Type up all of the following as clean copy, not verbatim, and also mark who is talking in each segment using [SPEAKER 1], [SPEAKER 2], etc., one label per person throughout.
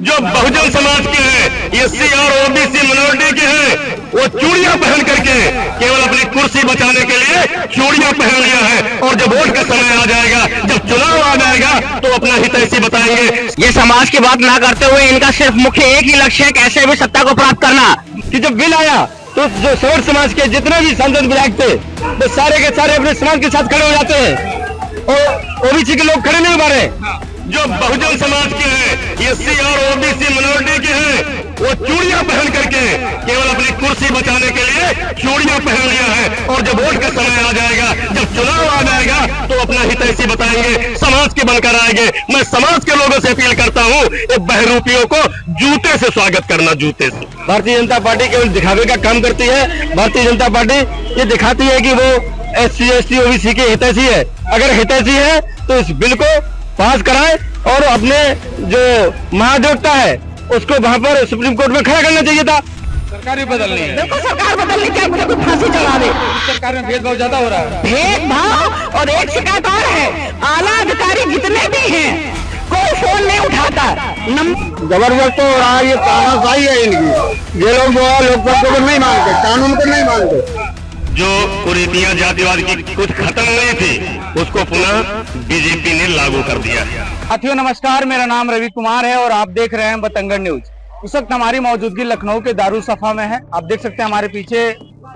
[SPEAKER 1] जो बहुजन समाज के हैं, एससी और ओबीसी माइनॉरिटी के हैं, वो चूड़ियां पहन करके केवल अपनी कुर्सी बचाने के लिए चूड़ियां पहन लिया है। और जब वोट का समय आ जाएगा, जब चुनाव आ जाएगा, तो अपना हित ऐसी बताएंगे।
[SPEAKER 2] ये समाज की बात ना करते हुए इनका सिर्फ मुख्य एक ही लक्ष्य है, कैसे भी सत्ता को प्राप्त करना।
[SPEAKER 3] कि जब बिल आया तो जो सौर समाज के जितने भी सांसद विधायक थे वो सारे के सारे अपने समाज के साथ खड़े हो जाते हैं और ओबीसी के लोग खड़े नहीं हो रहे।
[SPEAKER 1] जो बहुजन समाज के हैं, एससी और ओबीसी माइनॉरिटी के हैं, वो चूड़ियां पहन करके केवल अपनी कुर्सी बचाने के लिए चूड़ियां पहन लिया है। और जब वोट का समय आ जाएगा, जब चुनाव आ जाएगा, तो अपना हित ऐसी बताएंगे, समाज के बनकर आएंगे। मैं समाज के लोगों से अपील करता हूं, ये बहरूपियों को जूते से स्वागत करना, जूते से।
[SPEAKER 3] भारतीय जनता पार्टी केवल दिखावे का काम करती है। भारतीय जनता पार्टी ये दिखाती है कि वो एससी एसटी ओबीसी के हितैषी है। अगर हितैषी है तो इस बिल को पास कराए और अपने जो महाधिवक्ता है उसको वहां पर सुप्रीम कोर्ट में खड़ा करना चाहिए था।
[SPEAKER 4] सरकार भी बदलनी है।
[SPEAKER 2] देखो सरकार बदलने क्या, मुझे कोई फांसी चढ़ा दे।
[SPEAKER 4] सरकार में भेदभाव ज्यादा हो रहा है।
[SPEAKER 2] भेदभाव और एक शिकायत और है, आला अधिकारी जितने भी हैं कोई फोन नहीं उठाता।
[SPEAKER 3] जबरदस्त हो रहा है, ये तानाशाही है इनकी। ये लोग जो है लोकतंत्र को नहीं मानते, कानून को नहीं मानते।
[SPEAKER 1] जो कुरीतियां जातिवाद की कुछ खत्म नहीं थी, उसको पुनः बीजेपी ने लागू कर दिया।
[SPEAKER 4] साथियों नमस्कार, मेरा नाम रवि कुमार है और आप देख रहे हैं बतंगड़ न्यूज। इस वक्त हमारी मौजूदगी लखनऊ के दारुसफा में है। आप देख सकते हैं हमारे पीछे,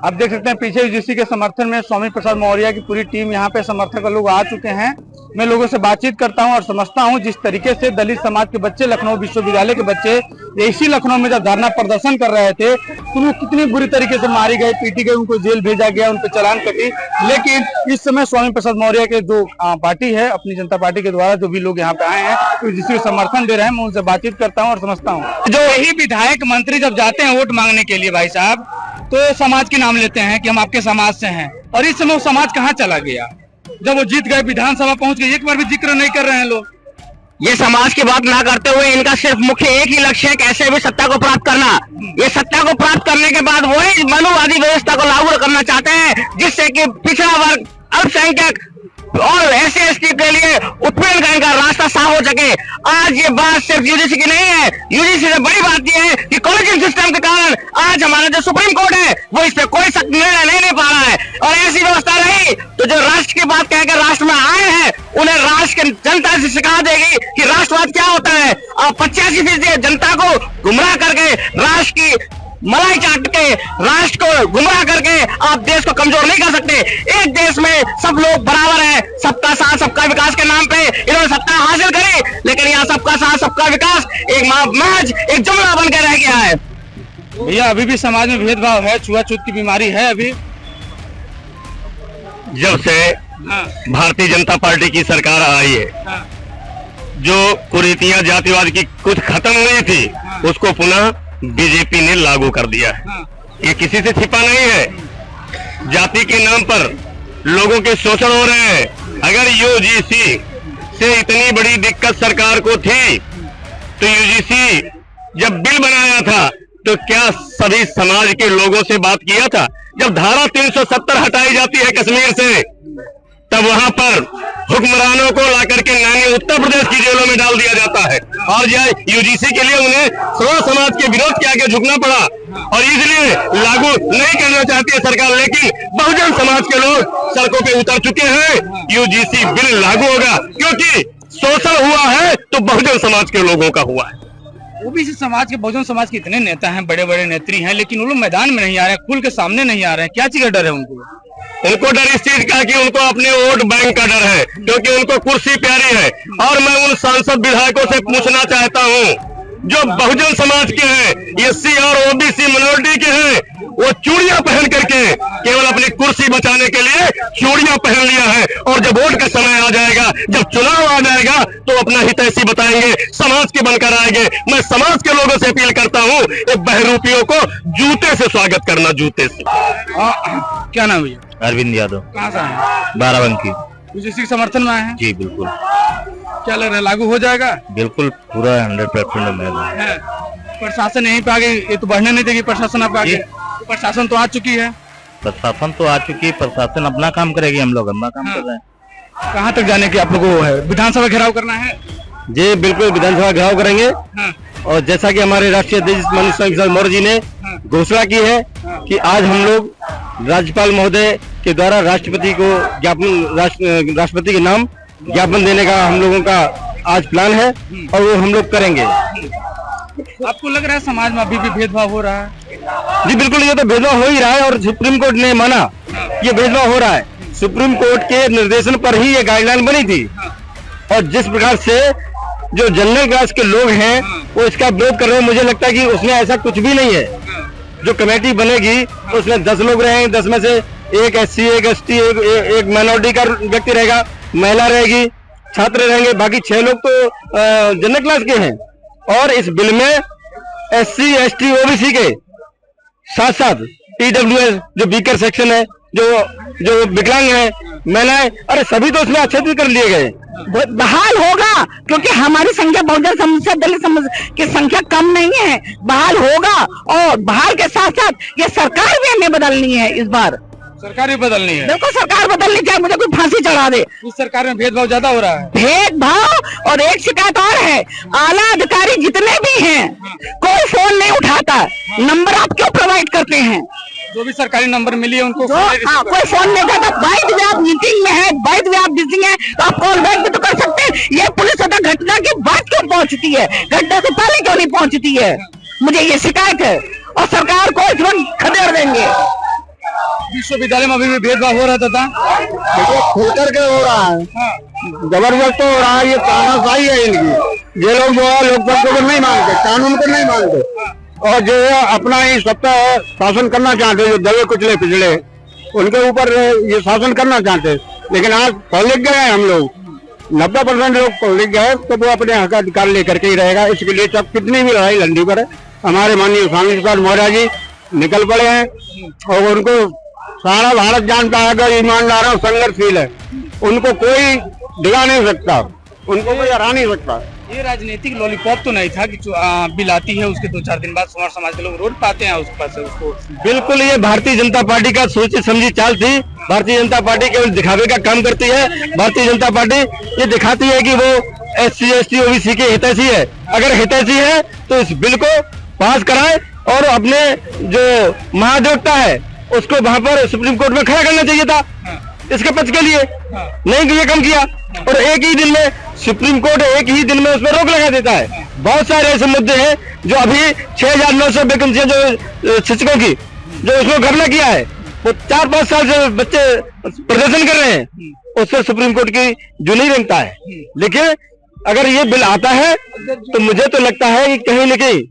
[SPEAKER 4] आप देख सकते हैं पीछे यूजीसी के समर्थन में स्वामी प्रसाद मौर्य की पूरी टीम यहाँ पे समर्थक लोग आ चुके हैं। मैं लोगों से बातचीत करता हूँ और समझता हूँ जिस तरीके से दलित समाज के बच्चे, लखनऊ विश्वविद्यालय के बच्चे इसी लखनऊ में जब धरना प्रदर्शन कर रहे थे तो वो कितनी बुरी तरीके से मारी गए, पीटी गई, उनको जेल भेजा गया, उन पर चालान कटी। लेकिन इस समय स्वामी प्रसाद मौर्य के जो पार्टी है, अपनी जनता पार्टी के द्वारा जो भी लोग यहाँ पे आए हैं तो जिसको समर्थन दे रहे हैं, मैं उनसे बातचीत करता हूँ और समझता हूँ। जो यही विधायक मंत्री जब जाते हैं वोट मांगने के लिए भाई साहब, तो समाज के नाम लेते हैं कि हम आपके समाज से हैं, और इस समय वो समाज कहाँ चला गया? जब वो जीत गए, विधानसभा पहुंच गए, एक बार भी जिक्र नहीं कर रहे हैं लोग।
[SPEAKER 2] ये समाज की बात ना करते हुए इनका सिर्फ मुख्य एक ही लक्ष्य है, कैसे भी सत्ता को प्राप्त करना। ये सत्ता को प्राप्त करने के बाद वही मनुवादी व्यवस्था को लागू करना चाहते हैं, जिससे कि पिछड़ा वर्ग, अल्पसंख्यक और एससी एसटी के लिए उत्पीड़न का इनका रास्ता साफ हो सके। आज ये बात सिर्फ यूजीसी की नहीं है, यूजीसी से बड़ी बात यह है कि कॉलेजियम सिस्टम के कारण आज हमारा जो सुप्रीम कोर्ट है वो इस पे कोई सख्त निर्णय नहीं ले पा रहा है। और ऐसी व्यवस्था रही तो जो राष्ट्र की बात कहकर राष्ट्र में आए हैं उन्हें राष्ट्र की जनता से सिखा देगी कि राष्ट्रवाद क्या होता है। और 85% जनता को गुमराह करके, राष्ट्र की मलाई चाट के, राष्ट्र को गुमराह करके आप देश को कमजोर नहीं कर सकते। एक देश में सब लोग बराबर हैं, सबका साथ सबका विकास के नाम पे इन्होंने सत्ता हासिल करी, लेकिन यहाँ सबका साथ सबका विकास एक महज एक जुमला बनकर रह गया है।
[SPEAKER 4] भैया अभी भी समाज में भेदभाव है, छुआछूत की बीमारी है अभी।
[SPEAKER 1] जब से भारतीय जनता पार्टी की सरकार आई है, जो कुरीतियां जातिवाद की कुछ खत्म नहीं थी, उसको पुनः बीजेपी ने लागू कर दिया है। ये किसी से छिपा नहीं है। जाति के नाम पर लोगों के शोषण हो रहे हैं। अगर यूजीसी से इतनी बड़ी दिक्कत सरकार को थी तो यूजीसी जब बिल बनाया था तो क्या सभी समाज के लोगों से बात किया था? जब धारा 370 हटाई जाती है कश्मीर से, तब वहां पर हुक्मरानों को लाकर के नानी उत्तर प्रदेश की जेलों में डाल दिया जाता है। और यूजीसी के लिए उन्हें सर्व समाज के विरोध के आगे झुकना पड़ा और इसलिए लागू नहीं करना चाहती है सरकार। लेकिन बहुजन समाज के लोग सड़कों पे उतर चुके हैं। यूजीसी बिल लागू होगा, क्योंकि शोषण हुआ है तो बहुजन समाज के लोगों का हुआ है।
[SPEAKER 4] ओबीसी समाज के, बहुजन समाज के इतने नेता हैं, बड़े बड़े नेत्री हैं, लेकिन वो लोग मैदान में नहीं आ रहे हैं, खुल के सामने नहीं आ रहे हैं। क्या चीज का डर है उनको?
[SPEAKER 1] उनको डर इस चीज का कि उनको अपने वोट बैंक का डर है, क्योंकि उनको कुर्सी प्यारी है। और मैं उन सांसद विधायकों से पूछना चाहता हूं जो बहुजन समाज के हैं, एससी और ओबीसी माइनॉरिटी के हैं, वो चूड़ियां पहन करके केवल अपनी कुर्सी बचाने के लिए चूड़ियां पहन लिया है। और जब वोट का समय आ जाएगा, जब चुनाव आ जाएगा, तो अपना हित ऐसी बताएंगे, समाज के बनकर आएंगे। मैं समाज के लोगों से अपील करता हूं, ये बहरूपियों को जूते से स्वागत करना, जूते से।
[SPEAKER 4] क्या नाम भैया?
[SPEAKER 5] अरविंद यादव।
[SPEAKER 4] कहाँ से हैं?
[SPEAKER 5] बाराबंकी।
[SPEAKER 4] यूजीसी के समर्थन में आए हैं?
[SPEAKER 5] जी बिल्कुल।
[SPEAKER 4] क्या लग रहा है, लागू हो जाएगा?
[SPEAKER 5] बिल्कुल पूरा 100% उम्मीद है।
[SPEAKER 4] प्रशासन यहीं पे आगे, ये तो बढ़ने नहीं देगी प्रशासन आपका आगे। प्रशासन तो आ चुकी है।
[SPEAKER 5] प्रशासन तो आ चुकी है, प्रशासन अपना काम करेगी, हम लोग अपना काम कर रहे हैं।
[SPEAKER 4] कहाँ तक जाने की आप लोगों को है? विधानसभा घेराव करना है?
[SPEAKER 3] जी बिल्कुल, विधानसभा घेराव करेंगे और जैसा कि हमारे राष्ट्रीय अध्यक्ष माननीय स्वामी प्रसाद मौर्य जी ने घोषणा की है कि आज हम लोग राज्यपाल महोदय के द्वारा राष्ट्रपति को राष्ट्रपति के नाम ज्ञापन देने का हम लोगों का आज प्लान है और वो हम लोग करेंगे।
[SPEAKER 4] आपको लग रहा है समाज में अभी भी भेदभाव हो रहा है?
[SPEAKER 3] जी बिल्कुल, ये तो भेदभाव हो ही रहा है और सुप्रीम कोर्ट ने माना ये भेदभाव हो रहा है। सुप्रीम कोर्ट के निर्देशन पर ही ये गाइडलाइन बनी थी और जिस प्रकार से जो जनरल क्लास के लोग हैं वो इसका विरोध कर रहे हैं, मुझे लगता है कि उसमें ऐसा कुछ भी नहीं है। जो कमेटी बनेगी उसमें 10 लोग रहेंगे, 10 में से एक SC, एक ST, एक माइनॉरिटी का व्यक्ति रहेगा, महिला रहेगी, छात्र रहेंगे, बाकी 6 लोग तो जनरल क्लास के हैं। और इस बिल में SC, ST, OBC के साथ साथ EWS जो वीकर सेक्शन है, जो विकलांग है, महिलाएं, अरे सभी तो उसमें आच्छादित कर लिए गए।
[SPEAKER 2] बहाल होगा क्योंकि हमारी संख्या बहुजन समाज दलित समाज की संख्या कम नहीं है, बहाल होगा। और बहाल के साथ साथ ये सरकार भी हमें बदलनी है। इस बार
[SPEAKER 4] सरकार भी बदलनी है।
[SPEAKER 2] बिल्कुल सरकार बदलनी चाहिए, मुझे कोई फांसी चढ़ा दे।
[SPEAKER 4] इस सरकार में भेदभाव ज्यादा हो रहा है।
[SPEAKER 2] भेदभाव और एक शिकायत और है, आला अधिकारी जितने भी हैं कोई फोन नहीं उठाता। नंबर आप क्यों प्रोवाइड करते हैं?
[SPEAKER 4] जो भी सरकारी नंबर मिली है उनको
[SPEAKER 2] कोई फोन नहीं करता। बाइट में आप मीटिंग में है, बाइट में आप बिजी हैं तो आप कॉल बैक भी तो कर सकते हैं। ये पुलिस अगर घटना के बाद क्यों पहुंचती है, घटना से पहले क्यों नहीं पहुंचती है? मुझे ये शिकायत है और सरकार को तुरंत खदेड़ देंगे।
[SPEAKER 4] विश्वविद्यालय में अभी भी भेदभाव हो रहा था,
[SPEAKER 3] खुल करके हो रहा है, जबरदस्त हो रहा है। ये तानाशाही है इनकी। ये लोग जो है लोकतंत्र को नहीं मानते, कानून को नहीं मानते और जो है अपना ही सत्ता शासन करना चाहते, जो दबे कुचले पिछड़े उनके ऊपर ये शासन करना चाहते। लेकिन आज पढ़ लिख गए हम लोग, 90% लोग पढ़ लिख गए तो वो अपने हक अधिकार लेकर के ही रहेगा। इसके लिए सब कितनी भी लड़ाई लड़नी पड़े, हमारे माननीय स्वामी प्रसाद मौर्य जी निकल पड़े हैं और उनको सारा भारत जानता है कि ईमानदार और संघर्षशील है, उनको कोई डिगा नहीं सकता, उनको कोई हरा नहीं सकता।
[SPEAKER 4] ये राजनीतिक लॉलीपॉप तो नहीं था कि बिल आती है उसके 2-4 दिन बाद समाज समाज के लोग रोड पाते हैं उस पर से उसको।
[SPEAKER 3] बिल्कुल, ये भारतीय जनता पार्टी का सोची समझी चाल थी। भारतीय जनता पार्टी केवल दिखावे का काम करती है। भारतीय जनता पार्टी ये दिखाती है कि वो SC, ST, OBC के हितैषी है। अगर हितैषी है तो इस बिल को पास कराए और अपने जो महाधिवक्ता है उसको वहां पर सुप्रीम कोर्ट में खड़ा करना चाहिए था इसके पक्ष के लिए। नहीं ये कम किया और एक ही दिन में सुप्रीम कोर्ट एक ही दिन में उस पर रोक लगा देता है। बहुत सारे ऐसे मुद्दे हैं जो अभी 6900 वैकेंसियां जो शिक्षकों की जो उसको घपला किया है, वो 4-5 साल से बच्चे प्रदर्शन कर रहे हैं, उससे सुप्रीम कोर्ट की जो नहीं रेंगता है। लेकिन अगर ये बिल आता है तो मुझे तो लगता है कि कहीं न कहीं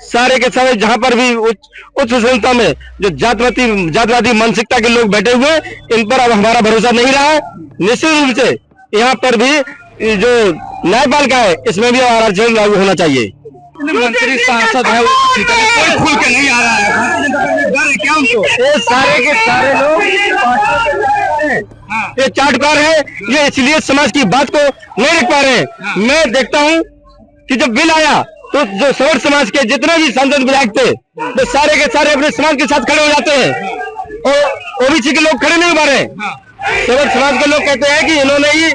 [SPEAKER 3] सारे के सारे जहां पर भी उच्च संस्था में जो जातवादी मानसिकता के लोग बैठे हुए इन पर अब हमारा भरोसा नहीं रहा है। निश्चित रूप से यहाँ पर भी जो न्यायपालिका है इसमें भी आरक्षण लागू होना चाहिए।
[SPEAKER 4] मंत्री सांसद है कोई खुल के नहीं आ रहा है, डर है क्या उनको?
[SPEAKER 3] ये सारे के सारे लोग ये चाटकार है, ये इसलिए समाज की बात को नहीं रख पा रहे हैं। मैं देखता हूँ कि जब बिल आया तो जो सवर समाज के जितने भी सांसद विधायक थे वो सारे के सारे अपने समाज के साथ खड़े हो जाते हैं और OBC के लोग खड़े नहीं हो पा रहे। सवर समाज के लोग कहते हैं कि इन्होंने ही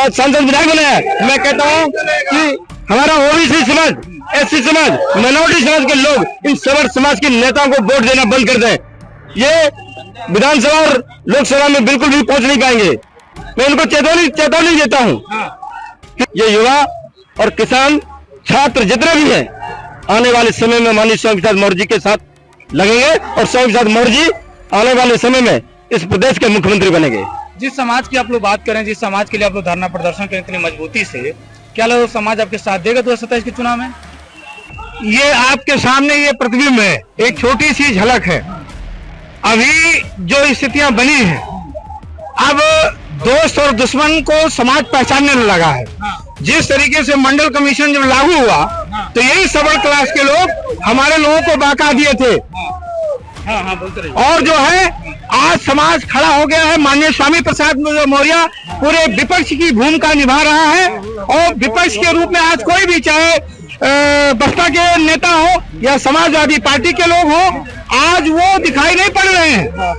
[SPEAKER 3] सांसद विधायक बनाया। मैं कहता हूँ कि हमारा OBC समाज, SC समाज, माइनॉरिटी समाज के लोग इन सवर समाज के नेताओं को वोट देना बंद कर दें। ये विधानसभा और लोकसभा में बिल्कुल भी पहुंच नहीं पाएंगे। मैं इनको चेतावनी देता हूँ। ये युवा और किसान छात्र जितने भी हैं आने वाले समय में माननीय स्वामी प्रसाद मौर्य जी के साथ लगेंगे और स्वामी प्रसाद मौर्य जी आने वाले समय में इस प्रदेश के मुख्यमंत्री बनेंगे।
[SPEAKER 4] जिस समाज की आप लोग बात करें, जिस समाज के लिए आप लोग धरना प्रदर्शन करें इतनी मजबूती से, क्या लोग समाज आपके साथ देगा 2027 के चुनाव में?
[SPEAKER 3] ये आपके सामने ये प्रतिबिंब है, एक छोटी सी झलक है। अभी जो स्थितियां बनी हैं, अब दोस्त और दुश्मन को समाज पहचानने लगा है। जिस तरीके से मंडल कमीशन जब लागू हुआ तो यही सबल क्लास के लोग हमारे लोगों को बहका दिए थे।
[SPEAKER 4] बोलते रहिए।
[SPEAKER 3] और जो है आज समाज खड़ा हो गया है। माननीय स्वामी प्रसाद मौर्य पूरे विपक्ष की भूमिका निभा रहा है और विपक्ष के रूप में आज कोई भी, चाहे बसपा के नेता हो या समाजवादी पार्टी के लोग हो, आज वो दिखाई नहीं पड़ रहे हैं।